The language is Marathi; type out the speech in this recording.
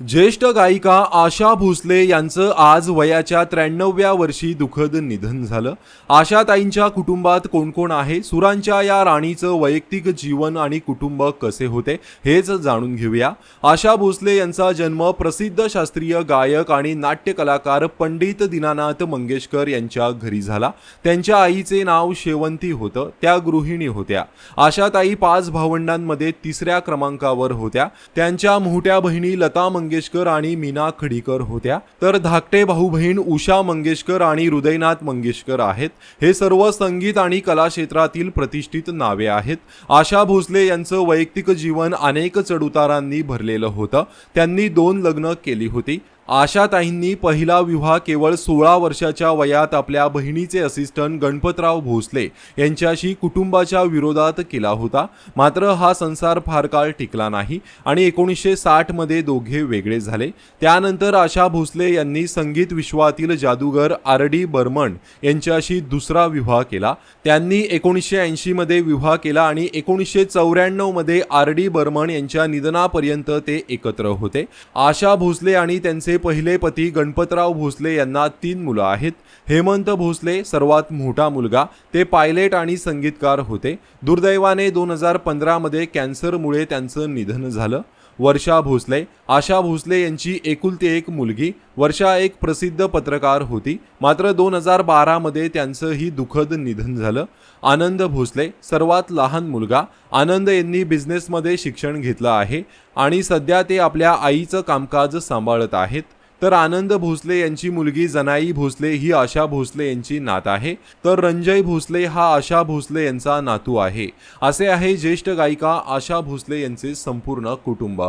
ज्येष्ठ गायिका आशा भोसले यांचं आज वयाच्या 93व्या वर्षी दुःखद निधन झालं। आशाताईंच्या कुटुंबात कोण कोण आहे, सुरांच्या या राणीचं वैयक्तिक जीवन आणि कुटुंब कसे होते हेच जाणून घेऊया। आशा भोसले यांचा जन्म प्रसिद्ध शास्त्रीय गायक आणि नाट्य कलाकार पंडित दीनानाथ मंगेशकर यांच्या घरी झाला। त्यांच्या आईचे नाव शेवंती होतं, त्या गृहिणी होत्या। आशाताई 5 भावंडांमध्ये 3ऱ्या क्रमांकावर होत्या। त्यांच्या मोठ्या बहिणी लता मंगेशकर आणि मीना खडीकर होत्या, तर धाकटे भाऊ बहीण उषा मंगेशकर आणि हृदयनाथ मंगेशकर आहेत। हे सर्व संगीत आणि कला क्षेत्रातील प्रतिष्ठित नावे आहेत। आशा भोसले यांचं वैयक्तिक जीवन अनेक चढउतारांनी भरलेलं होतं। त्यांनी 2 लग्न केली होती। आशाताईंनी पहिला विवाह केवळ 16 वर्षाच्या वयात आपल्या बहिणीचे असिस्टंट गणपतराव भोसले यांच्याशी कुटुंबाच्या विरोधात केला होता। मात्र हा संसार फार काळ टिकला नाही आणि 1960 मध्ये दोघे वेगळे झाले। त्यानंतर आशा भोसले यांनी संगीत विश्वातील जादूगर आर.डी. बर्मन यांच्याशी दुसरा विवाह केला। त्यांनी 1980 मध्ये विवाह केला आणि 1994 मध्ये आर.डी. बर्मन यांच्या निधनापर्यंत ते एकत्र होते। आशा भोसले आणि त्यांचे पहिले पती गणपतराव भोसले यांना 3 मुलं आहेत। हेमंत भोसले सर्वात मोठा मुलगा, ते पायलट आणि संगीतकार होते। दुर्दैवाने 2015 मध्ये कॅन्सरमुळे त्यांचं निधन झालं। वर्षा भोसले, आशा भोसले यांची एकुलती एक मुलगी। वर्षा एक प्रसिद्ध पत्रकार होती, मात्र 2012 मध्ये त्यांचंही दुःखद निधन झालं। आनंद भोसले सर्वात लहान मुलगा। आनंद यांनी बिझनेसमध्ये शिक्षण घेतलं आहे आणि सध्या ते आपल्या आईचं कामकाज सांभाळत आहेत। तर आनंद भोसले यांची मुलगी जनाई भोसले ही आशा भोसले यांची नात आहे, तर रंजय भोसले हा आशा भोसले यांचा नातू आहे। असे आहे ज्येष्ठ गायिका आशा भोसले यांचे संपूर्ण कुटुंब।